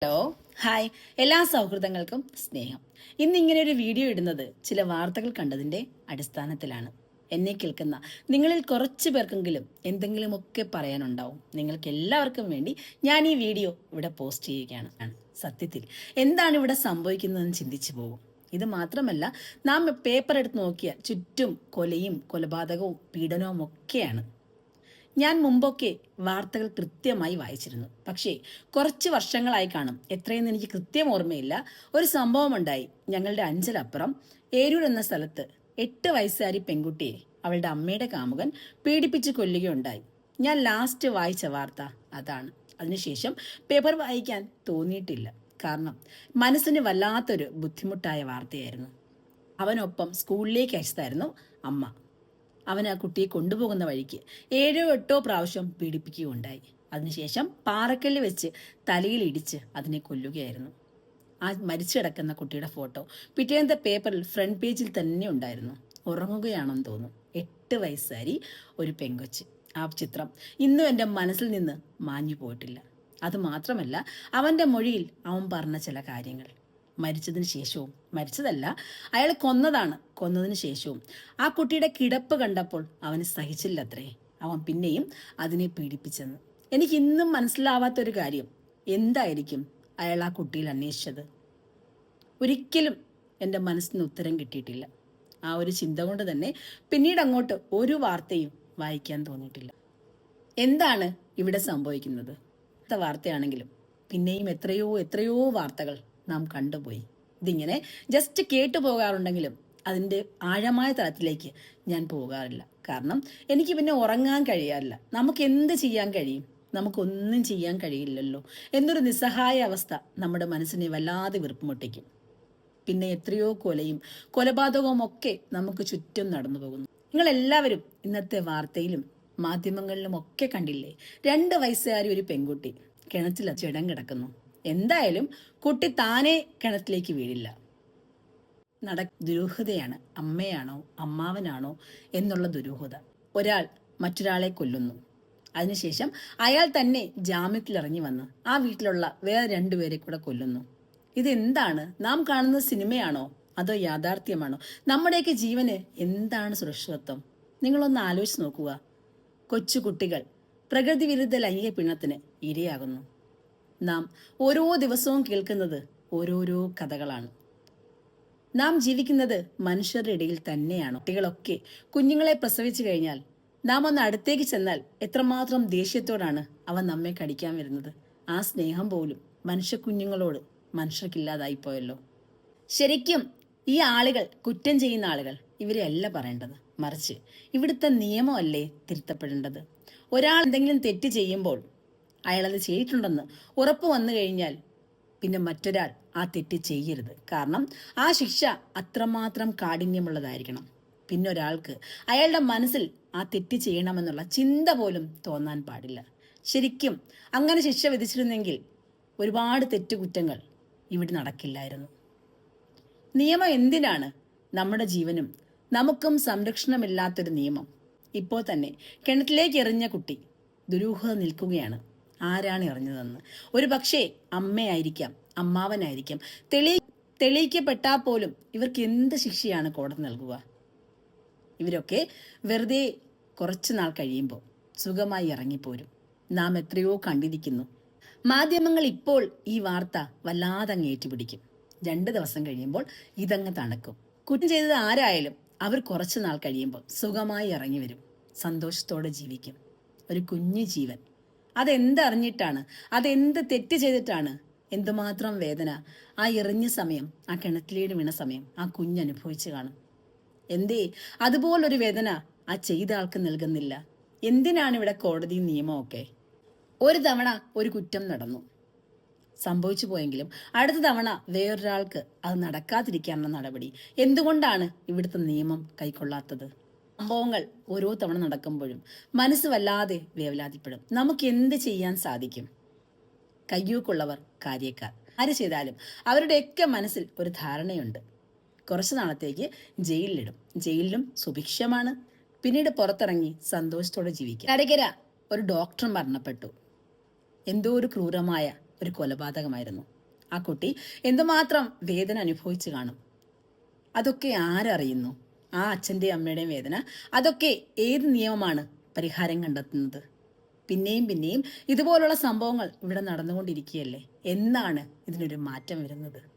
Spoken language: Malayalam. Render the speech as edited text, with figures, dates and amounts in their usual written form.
Hello, hi. എല്ലാ സൗഹൃദങ്ങൾക്കും സ്നേഹം. ഇന്നിങ്ങനെ ഒരു വീഡിയോ ഇടുന്നത് ചില വാർത്തകൾ കണ്ടതിൻ്റെ അടിസ്ഥാനത്തിലാണ്. എന്നെ കേൾക്കുന്ന നിങ്ങളിൽ കുറച്ച് പേർക്കെങ്കിലും എന്തെങ്കിലുമൊക്കെ പറയാനുണ്ടാവും. നിങ്ങൾക്ക് എല്ലാവർക്കും വേണ്ടി ഞാൻ ഈ വീഡിയോ ഇവിടെ പോസ്റ്റ് ചെയ്യുകയാണ്. സത്യത്തിൽ എന്താണ് ഇവിടെ സംഭവിക്കുന്നതെന്ന് ചിന്തിച്ചു പോകും. ഇത് മാത്രമല്ല, നാം പേപ്പർ എടുത്ത് നോക്കിയാൽ ചുറ്റും കൊലയും കൊലപാതകവും പീഡനവും ഒക്കെയാണ്. ഞാൻ മുമ്പൊക്കെ വാർത്തകൾ കൃത്യമായി വായിച്ചിരുന്നു. പക്ഷേ കുറച്ച് വർഷങ്ങളായി കാണും, എത്രയെന്ന് എനിക്ക് കൃത്യം ഓർമ്മയില്ല. ഒരു സംഭവം ഉണ്ടായി. ഞങ്ങളുടെ അഞ്ചലപ്പുറം ഏരൂർ എന്ന സ്ഥലത്ത് 8 വയസ്സുകാരി പെൺകുട്ടിയെ അവളുടെ അമ്മയുടെ കാമുകൻ പീഡിപ്പിച്ച് കൊല്ലുകയുണ്ടായി. ഞാൻ ലാസ്റ്റ് വായിച്ച വാർത്ത അതാണ്. അതിനുശേഷം പേപ്പർ വായിക്കാൻ തോന്നിയിട്ടില്ല. കാരണം മനസ്സിന് വല്ലാത്തൊരു ബുദ്ധിമുട്ടായ വാർത്തയായിരുന്നു. അവനൊപ്പം സ്കൂളിലേക്ക് അയച്ചതായിരുന്നു അമ്മ. അവൻ ആ കുട്ടിയെ കൊണ്ടുപോകുന്ന വഴിക്ക് 7-8 പ്രാവശ്യം പീഡിപ്പിക്കുകയുണ്ടായി. അതിനുശേഷം പാറക്കല്ല് വെച്ച് തലയിൽ ഇടിച്ച് അതിനെ കൊല്ലുകയായിരുന്നു. ആ മരിച്ചു കിടക്കുന്ന കുട്ടിയുടെ ഫോട്ടോ പിറ്റേന്നത്തെ പേപ്പറിൽ ഫ്രണ്ട് പേജിൽ തന്നെ ഉണ്ടായിരുന്നു. ഉറങ്ങുകയാണെന്ന് തോന്നും. 8 വയസ്സുകാരി ഒരു പെങ്കൊച്ച്. ആ ചിത്രം ഇന്നും എൻ്റെ മനസ്സിൽ നിന്ന് മാഞ്ഞു പോയിട്ടില്ല. അതുമാത്രമല്ല, അവൻ്റെ മൊഴിയിൽ അവൻ പറഞ്ഞ ചില കാര്യങ്ങൾ, മരിച്ചതിന് ശേഷവും, മരിച്ചതല്ല, അയാൾ കൊന്നതാണ്, കൊന്നതിന് ശേഷവും ആ കുട്ടിയുടെ കിടപ്പ് കണ്ടപ്പോൾ അവന് സഹിച്ചില്ലത്രേ. അവൻ പിന്നെയും അതിനെ പീഡിപ്പിച്ചെന്ന്. എനിക്ക് ഇന്നും മനസ്സിലാവാത്തൊരു കാര്യം, എന്തായിരിക്കും അയാൾ ആ കുട്ടിയിൽ അന്വേഷിച്ചത്? ഒരിക്കലും എൻ്റെ മനസ്സിന് ഉത്തരം കിട്ടിയിട്ടില്ല. ആ ഒരു ചിന്ത കൊണ്ട് തന്നെ പിന്നീട് അങ്ങോട്ട് ഒരു വാർത്തയും വായിക്കാൻ തോന്നിയിട്ടില്ല. എന്താണ് ഇവിടെ സംഭവിക്കുന്നത്? വാർത്തയാണെങ്കിലും പിന്നെയും എത്രയോ എത്രയോ വാർത്തകൾ നാം കണ്ടുപോയി. ഇതിങ്ങനെ ജസ്റ്റ് കേട്ടു പോകാറുണ്ടെങ്കിലും അതിൻ്റെ ആഴമായ തലത്തിലേക്ക് ഞാൻ പോകാറില്ല. കാരണം എനിക്ക് പിന്നെ ഉറങ്ങാൻ കഴിയാറില്ല. നമുക്ക് എന്ത് ചെയ്യാൻ കഴിയും? നമുക്കൊന്നും ചെയ്യാൻ കഴിയില്ലല്ലോ എന്നൊരു നിസ്സഹായ അവസ്ഥ നമ്മുടെ മനസ്സിനെ വല്ലാതെ വീർപ്പുമുട്ടിക്കും. പിന്നെ എത്രയോ കൊലയും കൊലപാതകവും ഒക്കെ നമുക്ക് ചുറ്റും നടന്നു പോകുന്നു. നിങ്ങളെല്ലാവരും ഇന്നത്തെ വാർത്തയിലും മാധ്യമങ്ങളിലും ഒക്കെ കണ്ടില്ലേ, 2 വയസ്സുകാരി ഒരു പെൺകുട്ടി കിണറ്റിൽ ചിടം കിടക്കുന്നു. എന്തായാലും കുട്ടി താനെ കിണറ്റിലേക്ക് വീഴില്ല. ദുരൂഹതയാണ്. അമ്മയാണോ അമ്മാവനാണോ എന്നുള്ള ദുരൂഹത. ഒരാൾ മറ്റൊരാളെ കൊല്ലുന്നു. അതിനുശേഷം അയാൾ തന്നെ ജാമ്യത്തിൽ ഇറങ്ങി വന്ന് ആ വീട്ടിലുള്ള വേറെ 2 പേരെ കൂടെ കൊല്ലുന്നു. ഇതെന്താണ്? നാം കാണുന്നത് സിനിമയാണോ അതോ യാഥാർത്ഥ്യമാണോ? നമ്മുടെയൊക്കെ ജീവന് എന്താണ് സുരക്ഷിതത്വം? നിങ്ങളൊന്ന് ആലോചിച്ച് നോക്കുക. കൊച്ചു കുട്ടികൾ പ്രകൃതി വിരുദ്ധ ലൈംഗിക പീഡനത്തിന് ഇരയാകുന്നു. നാം ഓരോ ദിവസവും കേൾക്കുന്നത് ഓരോരോ കഥകളാണ്. നാം ജീവിക്കുന്നത് മനുഷ്യരുടെ ഇടയിൽ തന്നെയാണ്. കുട്ടികളൊക്കെ കുഞ്ഞുങ്ങളെ പ്രസവിച്ചു കഴിഞ്ഞാൽ നാം ഒന്ന് അടുത്തേക്ക് ചെന്നാൽ എത്രമാത്രം ദേഷ്യത്തോടാണ് അവൻ നമ്മെ കടിക്കാൻ വരുന്നത്. ആ സ്നേഹം പോലും മനുഷ്യ കുഞ്ഞുങ്ങളോട് മനുഷ്യർക്കില്ലാതായിപ്പോയല്ലോ. ശരിക്കും ഈ ആളുകൾ, കുറ്റം ചെയ്യുന്ന ആളുകൾ, ഇവരെ അല്ല പറയേണ്ടത്. മറിച്ച് ഇവിടുത്തെ നിയമമല്ലേ തിരുത്തപ്പെടേണ്ടത്. ഒരാൾ എന്തെങ്കിലും തെറ്റ് ചെയ്യുമ്പോൾ അയാളത് ചെയ്തിട്ടുണ്ടെന്ന് ഉറപ്പ് വന്നു കഴിഞ്ഞാൽ പിന്നെ മറ്റൊരാൾ ആ തെറ്റ് ചെയ്യരുത്. കാരണം ആ ശിക്ഷ അത്രമാത്രം കാഠിന്യമുള്ളതായിരിക്കണം. പിന്നെ ഒരാൾക്ക് അയാളുടെ മനസ്സിൽ ആ തെറ്റ് ചെയ്യണമെന്നുള്ള ചിന്ത പോലും തോന്നാൻ പാടില്ല. ശരിക്കും അങ്ങനെ ശിക്ഷ വിധിച്ചിരുന്നെങ്കിൽ ഒരുപാട് തെറ്റുകുറ്റങ്ങൾ ഇവിടെ നടക്കില്ലായിരുന്നു. നിയമം എന്തിനാണ്? നമ്മുടെ ജീവനും നമുക്കും സംരക്ഷണമില്ലാത്തൊരു നിയമം. ഇപ്പോൾ തന്നെ കിണറ്റിലേക്ക് എറിഞ്ഞ കുട്ടി ദുരൂഹത നിൽക്കുകയാണ്. ആരാണ് എറിഞ്ഞതെന്ന്? ഒരു പക്ഷേ അമ്മയായിരിക്കാം, അമ്മാവനായിരിക്കാം. തെളിയിക്കപ്പെട്ടാൽ പോലും ഇവർക്ക് എന്ത് ശിക്ഷയാണ് കോടതി നൽകുക? ഇവരൊക്കെ വെറുതെ കുറച്ചു നാൾ കഴിയുമ്പോൾ സുഖമായി ഇറങ്ങിപ്പോരും. നാം എത്രയോ കണ്ടിരിക്കുന്നു. മാധ്യമങ്ങൾ ഇപ്പോൾ ഈ വാർത്ത വല്ലാതെ അങ്ങ് ഏറ്റുപിടിക്കും. 2 ദിവസം കഴിയുമ്പോൾ ഇതങ്ങ് തണുക്കും. കുറ്റം ചെയ്തത് ആരായാലും അവർ കുറച്ചു നാൾ കഴിയുമ്പോൾ സുഖമായി ഇറങ്ങി വരും, സന്തോഷത്തോടെ ജീവിക്കും. ഒരു കുഞ്ഞു ജീവൻ, അതെന്തറിഞ്ഞിട്ടാണ്, അതെന്ത് തെറ്റ് ചെയ്തിട്ടാണ്? എന്തുമാത്രം വേദന ആ എറിഞ്ഞ സമയം, ആ കിണറ്റിലേട് വീണ സമയം ആ കുഞ്ഞനുഭവിച്ചു കാണും. എന്തേ അതുപോലൊരു വേദന ആ ചെയ്ത ആൾക്ക് നൽകുന്നില്ല? എന്തിനാണ് ഇവിടെ കോടതിയും നിയമമൊക്കെ? ഒരു തവണ ഒരു കുറ്റം നടന്നു, സംഭവിച്ചു പോയെങ്കിലും അടുത്ത തവണ വേറൊരാൾക്ക് അത് നടക്കാതിരിക്കാനുള്ള നടപടി എന്തുകൊണ്ടാണ് ഇവിടുത്തെ നിയമം കൈക്കൊള്ളാത്തത്? സംഭവങ്ങൾ ഓരോ തവണ നടക്കുമ്പോഴും മനസ്സ് വല്ലാതെ വേവലാതിപ്പെടും. നമുക്ക് എന്ത് ചെയ്യാൻ സാധിക്കും? കയ്യൂക്കുള്ളവർ കാര്യക്കാർ. ആര് ചെയ്താലും അവരുടെയൊക്കെ മനസ്സിൽ ഒരു ധാരണയുണ്ട്, കുറച്ചു നാളത്തേക്ക് ജയിലിലിടും, ജയിലിലും സുഭിക്ഷമാണ്, പിന്നീട് പുറത്തിറങ്ങി സന്തോഷത്തോടെ ജീവിക്കാം. കരകര ഒരു ഡോക്ടർ മരണപ്പെട്ടു. എന്തോ ഒരു ക്രൂരമായ ഒരു കൊലപാതകമായിരുന്നു. ആ കുട്ടി എന്തുമാത്രം വേദന അനുഭവിച്ചു കാണും. അതൊക്കെ ആരറിയുന്നു? ആ അച്ഛൻ്റെയും അമ്മയുടെയും വേദന. അതൊക്കെ ഏത് നിയമമാണ് പരിഹാരം കണ്ടെത്തുന്നത്? പിന്നെയും പിന്നെയും ഇതുപോലുള്ള സംഭവങ്ങൾ ഇവിടെ നടന്നുകൊണ്ടിരിക്കുകയല്ലേ. എന്നാണ് ഇതിനൊരു മാറ്റം വരുന്നത്?